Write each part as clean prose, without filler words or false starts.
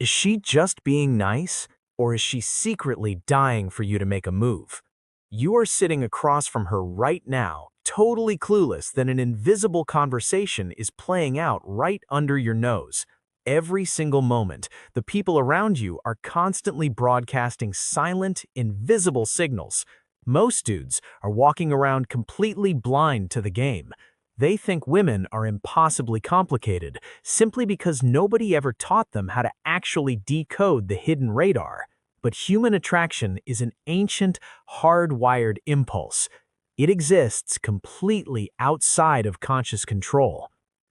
Is she just being nice, or is she secretly dying for you to make a move? You are sitting across from her right now, totally clueless that an invisible conversation is playing out right under your nose. Every single moment, the people around you are constantly broadcasting silent, invisible signals. Most dudes are walking around completely blind to the game. They think women are impossibly complicated simply because nobody ever taught them how to actually decode the hidden radar. But human attraction is an ancient, hardwired impulse. It exists completely outside of conscious control.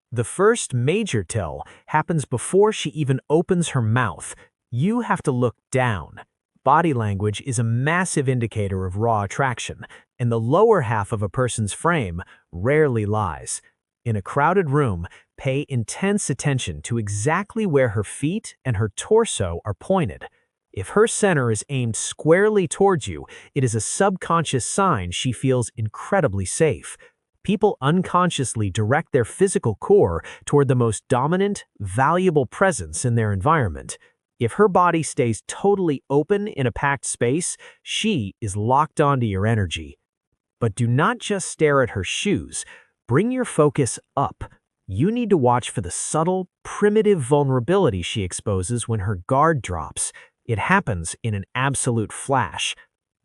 The first major tell happens before she even opens her mouth. You have to look down. Body language is a massive indicator of raw attraction, and the lower half of a person's frame rarely lies. In a crowded room, pay intense attention to exactly where her feet and her torso are pointed. If her center is aimed squarely towards you, it is a subconscious sign she feels incredibly safe. People unconsciously direct their physical core toward the most dominant, valuable presence in their environment. If her body stays totally open in a packed space, she is locked onto your energy. But do not just stare at her shoes. Bring your focus up. You need to watch for the subtle, primitive vulnerability she exposes when her guard drops. It happens in an absolute flash.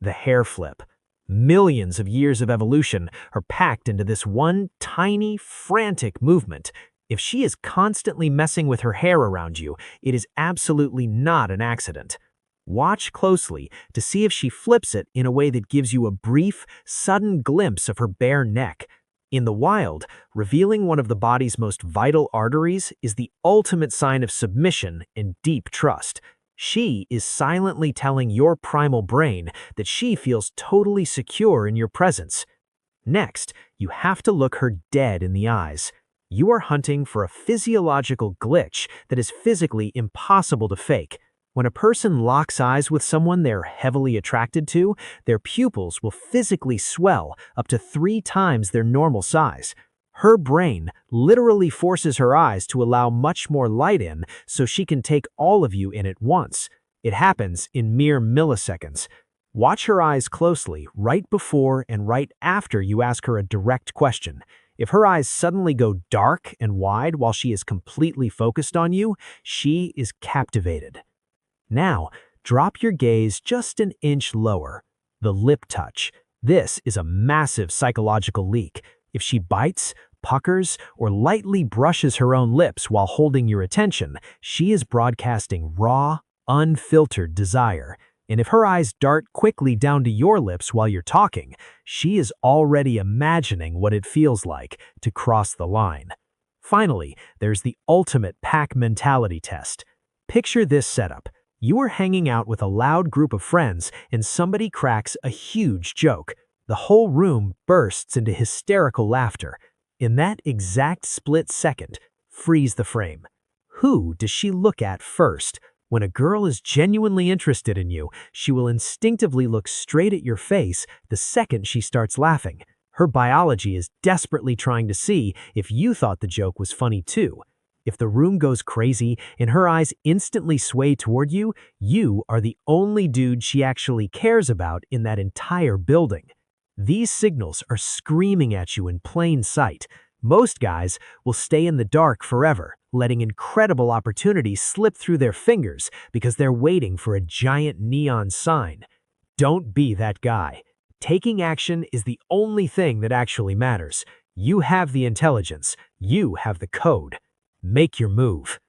The hair flip. Millions of years of evolution are packed into this one tiny, frantic movement. If she is constantly messing with her hair around you, it is absolutely not an accident. Watch closely to see if she flips it in a way that gives you a brief, sudden glimpse of her bare neck. In the wild, revealing one of the body's most vital arteries is the ultimate sign of submission and deep trust. She is silently telling your primal brain that she feels totally secure in your presence. Next, you have to look her dead in the eyes. You are hunting for a physiological glitch that is physically impossible to fake. When a person locks eyes with someone they're heavily attracted to, their pupils will physically swell up to 3 times their normal size. Her brain literally forces her eyes to allow much more light in so she can take all of you in at once. It happens in mere milliseconds. Watch her eyes closely right before and right after you ask her a direct question. If her eyes suddenly go dark and wide while she is completely focused on you, she is captivated. Now, drop your gaze just an inch lower. The lip touch. This is a massive psychological leak. If she bites, puckers, or lightly brushes her own lips while holding your attention, she is broadcasting raw, unfiltered desire. And if her eyes dart quickly down to your lips while you're talking, she is already imagining what it feels like to cross the line. Finally, there's the ultimate pack mentality test. Picture this setup. You are hanging out with a loud group of friends and somebody cracks a huge joke. The whole room bursts into hysterical laughter. In that exact split second, freeze the frame. Who does she look at first? When a girl is genuinely interested in you, she will instinctively look straight at your face the second she starts laughing. Her biology is desperately trying to see if you thought the joke was funny too. If the room goes crazy and her eyes instantly sway toward you, you are the only dude she actually cares about in that entire building. These signals are screaming at you in plain sight. Most guys will stay in the dark forever, letting incredible opportunities slip through their fingers because they're waiting for a giant neon sign. Don't be that guy. Taking action is the only thing that actually matters. You have the intelligence. You have the code. Make your move.